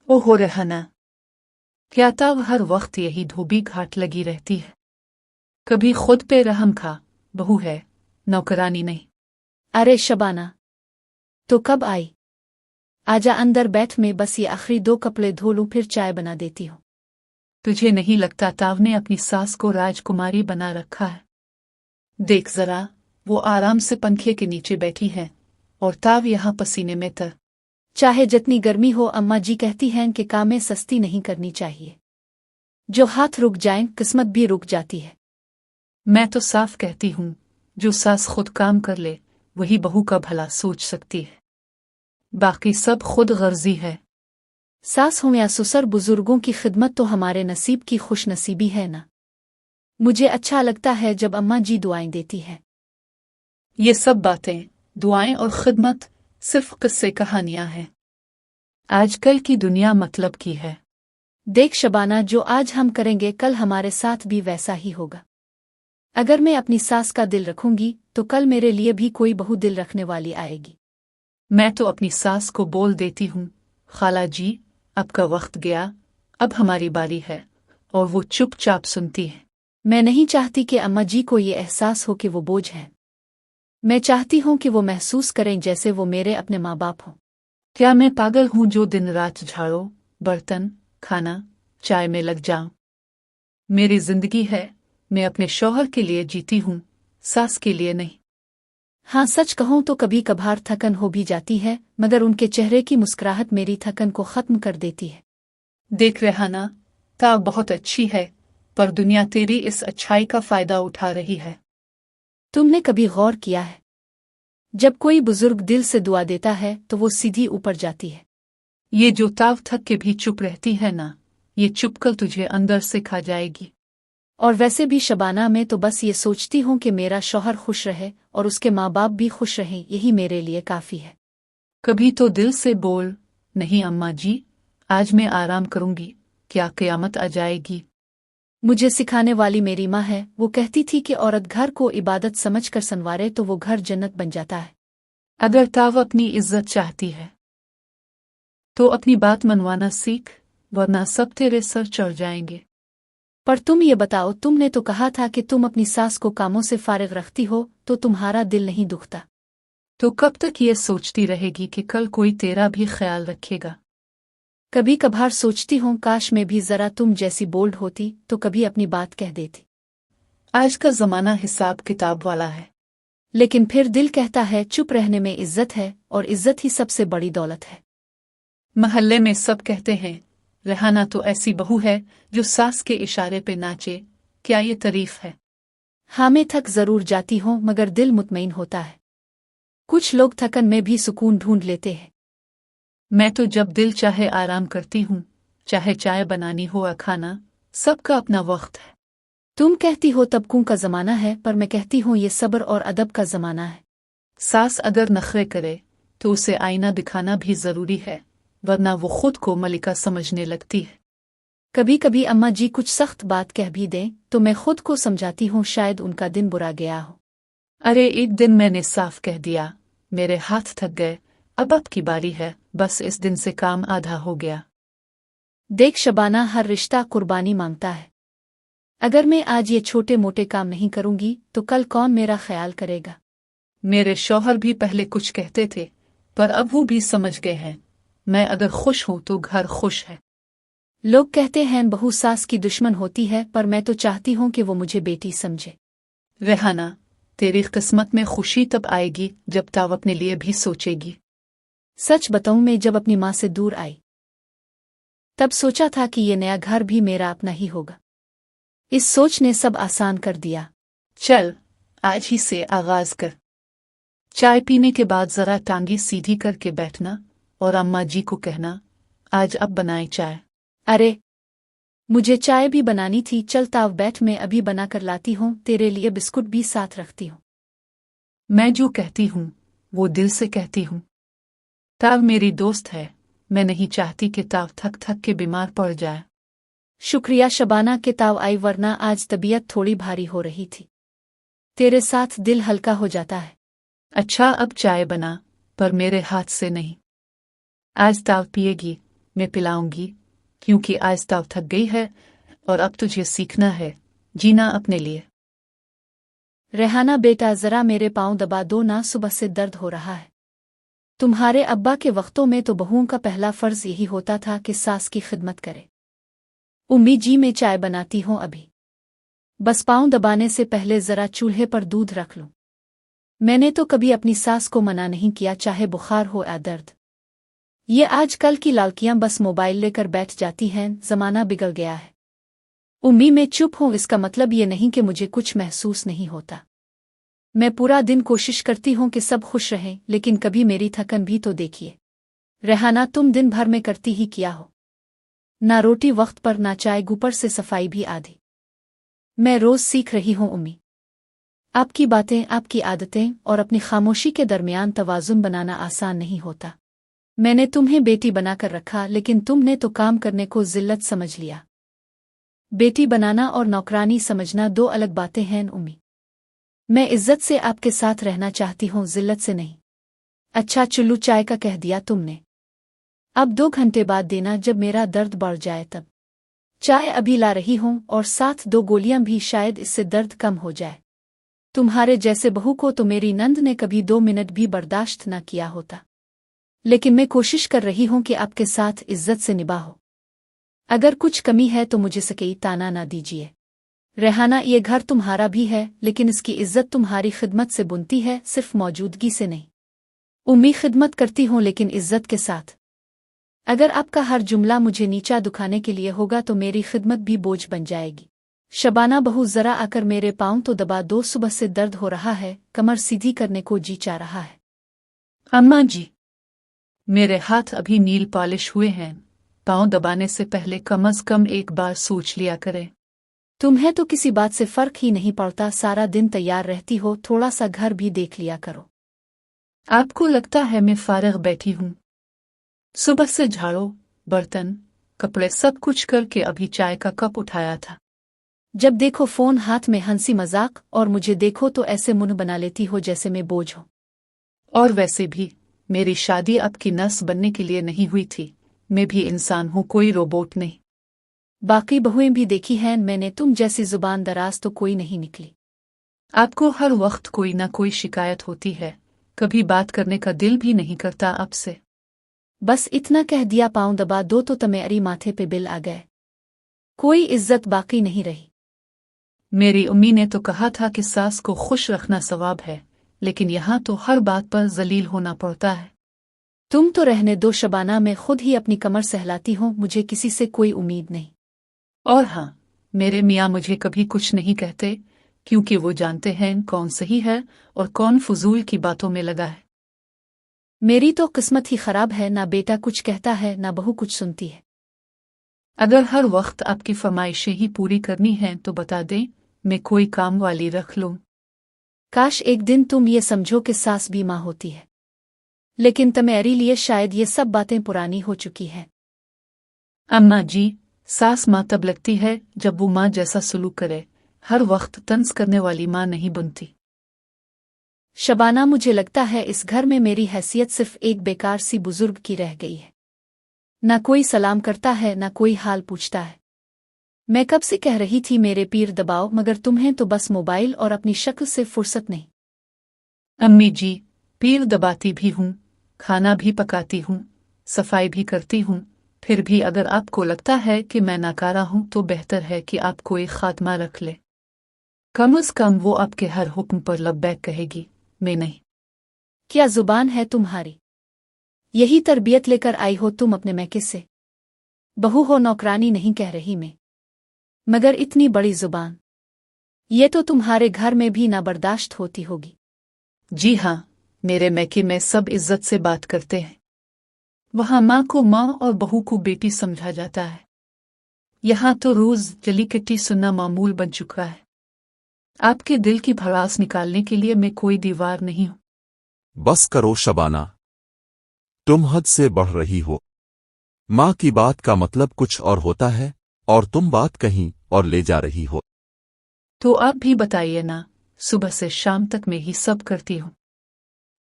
ओहो रहना, क्या तब हर वक्त यही धोबी घाट लगी रहती है? कभी खुद पे रहम खा, बहू है, नौकरानी नहीं। अरे शबाना, तो कब आई? आजा अंदर बैठ, में बस ये आखिरी 2 कपड़े धो लूं फिर चाय बना देती हूँ। तुझे नहीं लगता ताव ने अपनी सास को राजकुमारी बना रखा है? देख जरा, वो आराम से पंखे के नीचे बैठी है और ताव यहाँ पसीने में तर। चाहे जितनी गर्मी हो, अम्मा जी कहती हैं कि कामें सस्ती नहीं करनी चाहिए। जो हाथ रुक जाएं किस्मत भी रुक जाती है। मैं तो साफ कहती हूँ, जो सास खुद काम कर ले वही बहू का भला सोच सकती है, बाकी सब खुद गर्जी है। सास हो या ससुर, बुजुर्गों की खिदमत तो हमारे नसीब की खुशनसीबी है ना। मुझे अच्छा लगता है जब अम्मा जी दुआएं देती हैं। ये सब बातें, दुआएं और खिदमत सिर्फ किस्से कहानियां हैं। आजकल की दुनिया मतलब की है। देख शबाना, जो आज हम करेंगे कल हमारे साथ भी वैसा ही होगा। अगर मैं अपनी सास का दिल रखूंगी तो कल मेरे लिए भी कोई बहू दिल रखने वाली आएगी। मैं तो अपनी सास को बोल देती हूँ, खाला जी अब का वक्त गया, अब हमारी बारी है, और वो चुपचाप सुनती है। मैं नहीं चाहती कि अम्मा जी को ये एहसास हो कि वो बोझ हैं। मैं चाहती हूँ कि वो महसूस करें जैसे वो मेरे अपने माँ बाप हों। क्या मैं पागल हूँ जो दिन रात झाड़ो, बर्तन, खाना, चाय में लग जाऊं? मेरी जिंदगी है, मैं अपने शौहर के लिए जीती हूँ, सास के लिए नहीं। हाँ, सच कहूँ तो कभी कभार थकन हो भी जाती है, मगर उनके चेहरे की मुस्कुराहट मेरी थकन को खत्म कर देती है। देख रेहाना, ताव बहुत अच्छी है, पर दुनिया तेरी इस अच्छाई का फायदा उठा रही है। तुमने कभी गौर किया है, जब कोई बुजुर्ग दिल से दुआ देता है तो वो सीधी ऊपर जाती है। ये जो ताव थक के भी चुप रहती है ना, ये चुपकल तुझे अंदर से खा जाएगी। और वैसे भी शबाना, मैं तो बस ये सोचती हूँ कि मेरा शौहर खुश रहे और उसके माँ बाप भी खुश रहें, यही मेरे लिए काफ़ी है। कभी तो दिल से बोल, नहीं अम्मा जी, आज मैं आराम करूंगी, क्या क़यामत आ जाएगी। मुझे सिखाने वाली मेरी माँ है, वो कहती थी कि औरत घर को इबादत समझकर संवारे तो वो घर जन्नत बन जाता है। अगर ताव अपनी इज्जत चाहती है तो अपनी बात मनवाना सीख, वरना सब तेरे सर चढ़ जाएंगे। पर तुम ये बताओ, तुमने तो कहा था कि तुम अपनी सास को कामों से फारिग रखती हो, तो तुम्हारा दिल नहीं दुखता? तो कब तक ये सोचती रहेगी कि कल कोई तेरा भी ख्याल रखेगा? कभी कभार सोचती हूँ काश मैं भी जरा तुम जैसी बोल्ड होती तो कभी अपनी बात कह देती। आज का जमाना हिसाब किताब वाला है। लेकिन फिर दिल कहता है चुप रहने में इज्जत है, और इज्जत ही सबसे बड़ी दौलत है। महल्ले में सब कहते हैं, रेहाना तो ऐसी बहू है जो सास के इशारे पे नाचे, क्या ये तारीफ है? हाँ, मैं थक जरूर जाती हूँ मगर दिल मुतमईन होता है। कुछ लोग थकन में भी सुकून ढूंढ लेते हैं। मैं तो जब दिल चाहे आराम करती हूँ, चाहे चाय बनानी हो या खाना, सबका अपना वक्त है। तुम कहती हो तबकों का जमाना है, पर मैं कहती हूँ ये सब्र और अदब का जमाना है। सास अगर नखरे करे तो उसे आईना दिखाना भी जरूरी है, वरना वो खुद को मलिका समझने लगती है। कभी कभी अम्मा जी कुछ सख्त बात कह भी दें तो मैं खुद को समझाती हूँ शायद उनका दिन बुरा गया हो। अरे एक दिन मैंने साफ कह दिया, मेरे हाथ थक गए, अब की बारी है, बस इस दिन से काम आधा हो गया। देख शबाना, हर रिश्ता कुर्बानी मांगता है। अगर मैं आज ये छोटे मोटे काम नहीं करूंगी तो कल कौन मेरा ख्याल करेगा? मेरे शौहर भी पहले कुछ कहते थे, पर अब वो भी समझ गए हैं, मैं अगर खुश हूं तो घर खुश है। लोग कहते हैं बहू सास की दुश्मन होती है, पर मैं तो चाहती हूँ कि वो मुझे बेटी समझे। रेहाना, तेरी किस्मत में खुशी तब आएगी जब ताव अपने लिए भी सोचेगी। सच बताऊं, मैं जब अपनी माँ से दूर आई तब सोचा था कि ये नया घर भी मेरा अपना ही होगा। इस सोच ने सब आसान कर दिया। चल, आज ही से आगाज कर। चाय पीने के बाद जरा टांगी सीधी करके बैठना और अम्मा जी को कहना, आज अब बनाए चाय। अरे, मुझे चाय भी बनानी थी, चल ताव बैठ, मैं अभी बना कर लाती हूँ, तेरे लिए बिस्कुट भी साथ रखती हूँ। मैं जो कहती हूँ वो दिल से कहती हूँ। ताव मेरी दोस्त है, मैं नहीं चाहती कि ताव थक थक के बीमार पड़ जाए। शुक्रिया शबाना के ताव आई, वरना आज तबीयत थोड़ी भारी हो रही थी। तेरे साथ दिल हल्का हो जाता है। अच्छा अब चाय बना, पर मेरे हाथ से नहीं। आज ताव पिएगी, मैं पिलाऊंगी, क्योंकि आज तो थक गई है और अब तुझे सीखना है जीना अपने लिए। रेहाना बेटा जरा मेरे पाँव दबा दो ना, सुबह से दर्द हो रहा है। तुम्हारे अब्बा के वक्तों में तो बहुओं का पहला फर्ज यही होता था कि सास की खिदमत करे। उम्मी जी मैं चाय बनाती हूँ अभी, बस पाँव दबाने से पहले जरा चूल्हे पर दूध रख लूं। मैंने तो कभी अपनी सास को मना नहीं किया, चाहे बुखार हो या दर्द। ये आजकल की लड़कियां बस मोबाइल लेकर बैठ जाती हैं, जमाना बिगड़ गया है। उम्मी मैं चुप हूं, इसका मतलब ये नहीं कि मुझे कुछ महसूस नहीं होता। मैं पूरा दिन कोशिश करती हूं कि सब खुश रहें, लेकिन कभी मेरी थकन भी तो देखिए। रेहाना तुम दिन भर में करती ही क्या हो, ना रोटी वक्त पर, ना चाय, ऊपर से सफाई भी आधी। मैं रोज सीख रही हूं उम्मी। आपकी बातें, आपकी आदतें और अपनी खामोशी के दरमियान तवाज़ुन बनाना आसान नहीं होता। मैंने तुम्हें बेटी बनाकर रखा, लेकिन तुमने तो काम करने को जिल्लत समझ लिया। बेटी बनाना और नौकरानी समझना दो अलग बातें हैं उम्मी। मैं इज्जत से आपके साथ रहना चाहती हूँ, जिल्लत से नहीं। अच्छा चुल्लू चाय का कह दिया तुमने, अब 2 घंटे बाद देना, जब मेरा दर्द बढ़ जाए तब। चाय अभी ला रही हूँ, और साथ 2 गोलियां भी, शायद इससे दर्द कम हो जाए। तुम्हारे जैसे बहू को तो मेरी नंद ने कभी 2 मिनट भी बर्दाश्त न किया होता, लेकिन मैं कोशिश कर रही हूं कि आपके साथ इज्जत से निभाऊं। अगर कुछ कमी है तो मुझे सकेई ताना ना दीजिए। रेहाना ये घर तुम्हारा भी है, लेकिन इसकी इज्जत तुम्हारी खिदमत से बुनती है, सिर्फ मौजूदगी से नहीं। उम्मी खिदमत करती हूं, लेकिन इज्जत के साथ। अगर आपका हर जुमला मुझे नीचा दुखाने के लिए होगा तो मेरी खिदमत भी बोझ बन जाएगी। शबाना बहू जरा आकर मेरे पाँव तो दबा दो, सुबह से दर्द हो रहा है, कमर सीधी करने को जी चाह रहा है। अम्मा जी, मेरे हाथ अभी नील पॉलिश हुए हैं, पाँव दबाने से पहले कम से कम एक बार सोच लिया करें। तुम्हें तो किसी बात से फर्क ही नहीं पड़ता, सारा दिन तैयार रहती हो, थोड़ा सा घर भी देख लिया करो। आपको लगता है मैं फारिग बैठी हूँ? सुबह से झाड़ू, बर्तन, कपड़े सब कुछ करके अभी चाय का कप उठाया था। जब देखो फोन हाथ में, हंसी मजाक, और मुझे देखो तो ऐसे मुंह बना लेती हो जैसे मैं बोझ हूं। और वैसे भी मेरी शादी आपकी नस बनने के लिए नहीं हुई थी, मैं भी इंसान हूँ, कोई रोबोट नहीं। बाकी बहुएं भी देखी हैं मैंने, तुम जैसी जुबान दराज तो कोई नहीं निकली। आपको हर वक्त कोई ना कोई शिकायत होती है, कभी बात करने का दिल भी नहीं करता आपसे। बस इतना कह दिया, पाँव दबा दो तो तुम्हारी माथे पे बिल आ गए, कोई इज्जत बाकी नहीं रही। मेरी उम्मी ने तो कहा था कि सास को खुश रखना सवाब है, लेकिन यहाँ तो हर बात पर जलील होना पड़ता है। तुम तो रहने दो शबाना, मैं खुद ही अपनी कमर सहलाती हूँ, मुझे किसी से कोई उम्मीद नहीं। और हाँ, मेरे मियाँ मुझे कभी कुछ नहीं कहते, क्योंकि वो जानते हैं कौन सही है और कौन फजूल की बातों में लगा है। मेरी तो किस्मत ही खराब है, ना बेटा कुछ कहता है ना बहू कुछ सुनती है। अगर हर वक्त आपकी फरमाइशें ही पूरी करनी हैं तो बता दें, मैं कोई काम वाली रख लूं। काश एक दिन तुम ये समझो कि सास भी माँ होती है, लेकिन तुम्हारे लिए शायद ये सब बातें पुरानी हो चुकी हैं। अम्मा जी, सास माँ तब लगती है जब वो माँ जैसा सलूक करे, हर वक्त तंज करने वाली माँ नहीं बनती। शबाना मुझे लगता है इस घर में मेरी हैसियत सिर्फ एक बेकार सी बुजुर्ग की रह गई है। ना कोई सलाम करता है, ना कोई हाल पूछता है। मैं कब से कह रही थी मेरे पीर दबाओ, मगर तुम्हें तो बस मोबाइल और अपनी शक्ल से फुर्सत नहीं। अम्मी जी, पीर दबाती भी हूँ, खाना भी पकाती हूँ, सफाई भी करती हूँ, फिर भी अगर आपको लगता है कि मैं नाकारा हूँ तो बेहतर है कि आप कोई खात्मा रख ले। कम से कम वो आपके हर हुक्म पर लब्बैक कहेगी, मैं नहीं। क्या जुबान है तुम्हारी, यही तरबियत लेकर आई हो तुम अपने मैके से? बहू हो, नौकरानी नहीं कह रही मैं, मगर इतनी बड़ी जुबान ये तो तुम्हारे घर में भी ना बर्दाश्त होती होगी। जी हाँ, मेरे मैके में सब इज्जत से बात करते हैं। वहाँ माँ को माँ और बहू को बेटी समझा जाता है। यहाँ तो रोज जली कट्टी सुनना मामूल बन चुका है। आपके दिल की भड़ास निकालने के लिए मैं कोई दीवार नहीं हूँ। बस करो शबाना, तुम हद से बढ़ रही हो। माँ की बात का मतलब कुछ और होता है और तुम बात कहीं और ले जा रही हो। तो आप भी बताइए ना, सुबह से शाम तक मैं ही सब करती हूँ।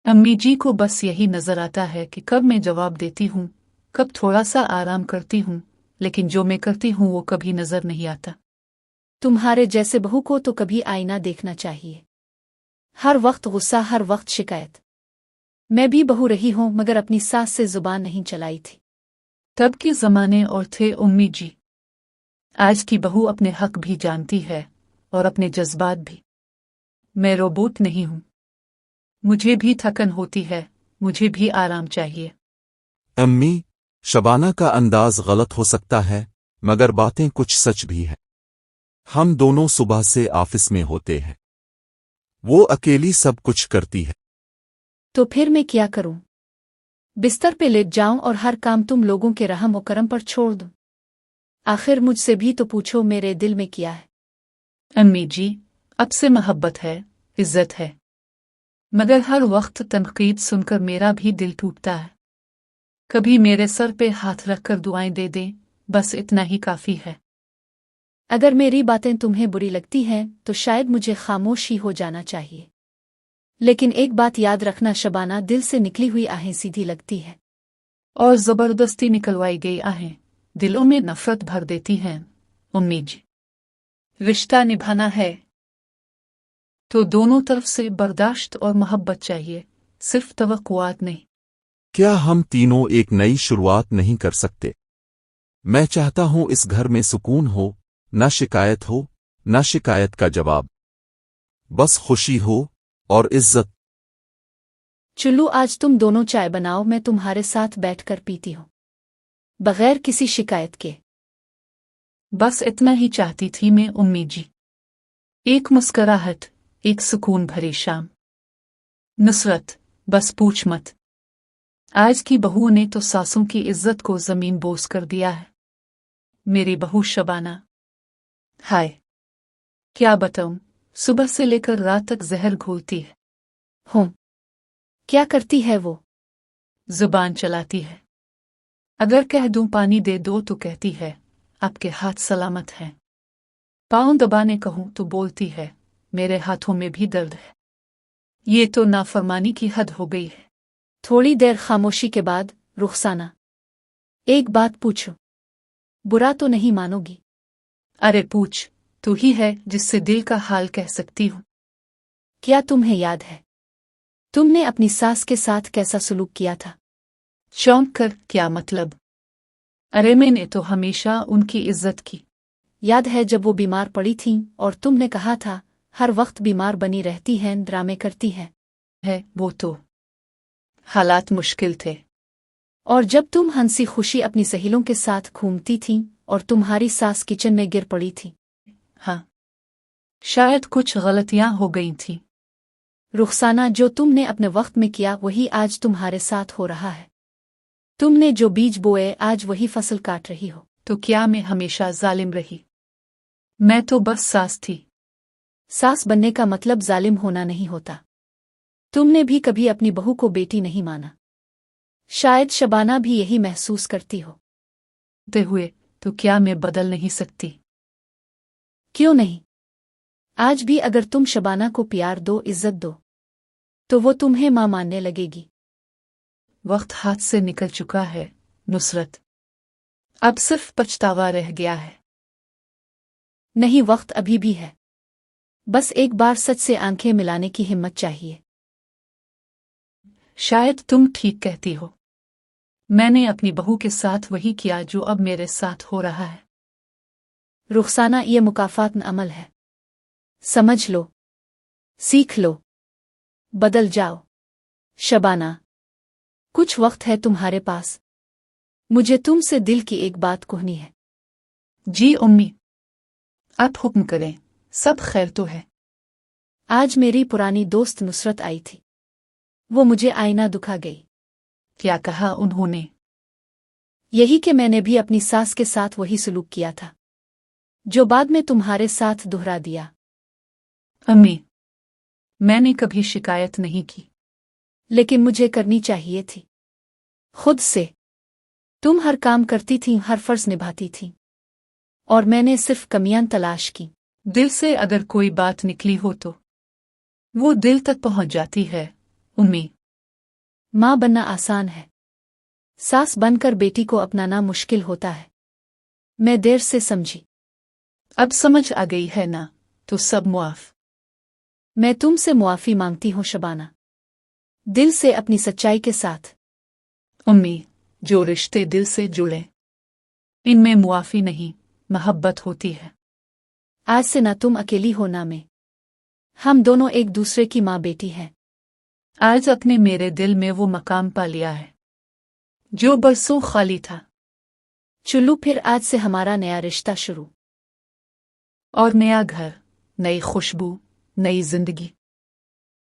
अम्मी जी को बस यही नजर आता है कि कब मैं जवाब देती हूँ, कब थोड़ा सा आराम करती हूँ, लेकिन जो मैं करती हूँ वो कभी नजर नहीं आता। तुम्हारे जैसे बहू को तो कभी आईना देखना चाहिए। हर वक्त गुस्सा, हर वक्त शिकायत। मैं भी बहू रही हूँ मगर अपनी सास से जुबान नहीं चलाई थी। तब के जमाने और थे उम्मी जी। आज की बहू अपने हक भी जानती है और अपने जज्बात भी। मैं रोबोट नहीं हूँ। मुझे भी थकन होती है, मुझे भी आराम चाहिए। अम्मी, शबाना का अंदाज गलत हो सकता है, मगर बातें कुछ सच भी है। हम दोनों सुबह से ऑफिस में होते हैं। वो अकेली सब कुछ करती है। तो फिर मैं क्या करूं? बिस्तर पे लेट जाऊं और हर काम तुम लोगों के रहम और करम पर छोड़ दूं? आखिर मुझसे भी तो पूछो मेरे दिल में क्या है। अम्मी जी, अब से मोहब्बत है, इज्जत है, मगर हर वक्त तनकीद सुनकर मेरा भी दिल टूटता है। कभी मेरे सर पे हाथ रखकर दुआएं दे दें, बस इतना ही काफी है। अगर मेरी बातें तुम्हें बुरी लगती हैं तो शायद मुझे खामोश ही हो जाना चाहिए। लेकिन एक बात याद रखना शबाना, दिल से निकली हुई आहें सीधी लगती है। और जबरदस्ती निकलवाई गई आहें दिलों में नफरत भर देती हैं। उम्मी जी, रिश्ता निभाना है तो दोनों तरफ से बर्दाश्त और मोहब्बत चाहिए, सिर्फ तवक्कुआत नहीं। क्या हम तीनों एक नई शुरुआत नहीं कर सकते? मैं चाहता हूं इस घर में सुकून हो, न शिकायत हो, न शिकायत का जवाब, बस खुशी हो और इज्जत। चुल्लू, आज तुम दोनों चाय बनाओ, मैं तुम्हारे साथ बैठकर पीती हूँ, बगैर किसी शिकायत के। बस इतना ही चाहती थी मैं उम्मी जी। एक मुस्कुराहट, एक सुकून भरी शाम। नुसरत, बस पूछ मत। आज की बहू ने तो सासों की इज्जत को जमीन बोस कर दिया है। मेरी बहू शबाना, हाय, क्या बताऊं, सुबह से लेकर रात तक जहर घोलती है। हूँ, क्या करती है वो? जुबान चलाती है। अगर कह दूं पानी दे दो तो कहती है आपके हाथ सलामत हैं। पाँव दबाने कहूं तो बोलती है मेरे हाथों में भी दर्द है। ये तो नाफरमानी की हद हो गई है। थोड़ी देर खामोशी के बाद, रुखसाना, एक बात पूछो, बुरा तो नहीं मानोगी? अरे पूछ, तू ही है जिससे दिल का हाल कह सकती हूँ। क्या तुम्हें याद है तुमने अपनी सास के साथ कैसा सलूक किया था? चौंक कर, क्या मतलब? अरे मैंने तो हमेशा उनकी इज्जत की। याद है जब वो बीमार पड़ी थीं और तुमने कहा था हर वक्त बीमार बनी रहती हैं, ड्रामे करती हैं। है वो तो हालात मुश्किल थे। और जब तुम हंसी खुशी अपनी सहेलियों के साथ घूमती थीं और तुम्हारी सास किचन में गिर पड़ी थी। हाँ, शायद कुछ गलतियां हो गई थीं। रुखसाना, जो तुमने अपने वक्त में किया वही आज तुम्हारे साथ हो रहा है। तुमने जो बीज बोए आज वही फसल काट रही हो। तो क्या मैं हमेशा जालिम रही? मैं तो बस सास थी। सास बनने का मतलब जालिम होना नहीं होता। तुमने भी कभी अपनी बहू को बेटी नहीं माना। शायद शबाना भी यही महसूस करती हो। ते हुए तो क्या मैं बदल नहीं सकती? क्यों नहीं? आज भी अगर तुम शबाना को प्यार दो, इज्जत दो, तो वो तुम्हें मां मानने लगेगी। वक्त हाथ से निकल चुका है नुसरत, अब सिर्फ पछतावा रह गया है। नहीं, वक्त अभी भी है। बस एक बार सच से आंखें मिलाने की हिम्मत चाहिए। शायद तुम ठीक कहती हो। मैंने अपनी बहू के साथ वही किया जो अब मेरे साथ हो रहा है। रुखसाना, ये मुकाफात अमल है। समझ लो, सीख लो, बदल जाओ। शबाना, कुछ वक्त है तुम्हारे पास। मुझे तुमसे दिल की एक बात कहनी है। जी उम्मी, आप हुक्म करें, सब खैर तो है। आज मेरी पुरानी दोस्त नुसरत आई थी। वो मुझे आईना दुखा गई। क्या कहा उन्होंने? यही कि मैंने भी अपनी सास के साथ वही सलूक किया था जो बाद में तुम्हारे साथ दोहरा दिया। अम्मी, मैंने कभी शिकायत नहीं की। लेकिन मुझे करनी चाहिए थी। खुद से। तुम हर काम करती थी, हर फर्ज निभाती थी, और मैंने सिर्फ कमियां तलाश की। दिल से अगर कोई बात निकली हो तो वो दिल तक पहुंच जाती है उम्मी। मां बनना आसान है, सास बनकर बेटी को अपनाना मुश्किल होता है। मैं देर से समझी। अब समझ आ गई है ना, तो सब मुआफ। मैं तुमसे मुआफ़ी मांगती हूँ शबाना, दिल से अपनी सच्चाई के साथ। उम्मी, जो रिश्ते दिल से जुड़े इनमें मुआफी नहीं, मोहब्बत होती है। आज से ना तुम अकेली हो ना मैं, हम दोनों एक दूसरे की माँ बेटी हैं। आज अपने मेरे दिल में वो मकाम पा लिया है जो बरसों खाली था। चलो फिर आज से हमारा नया रिश्ता शुरू। और नया घर, नई खुशबू, नई जिंदगी।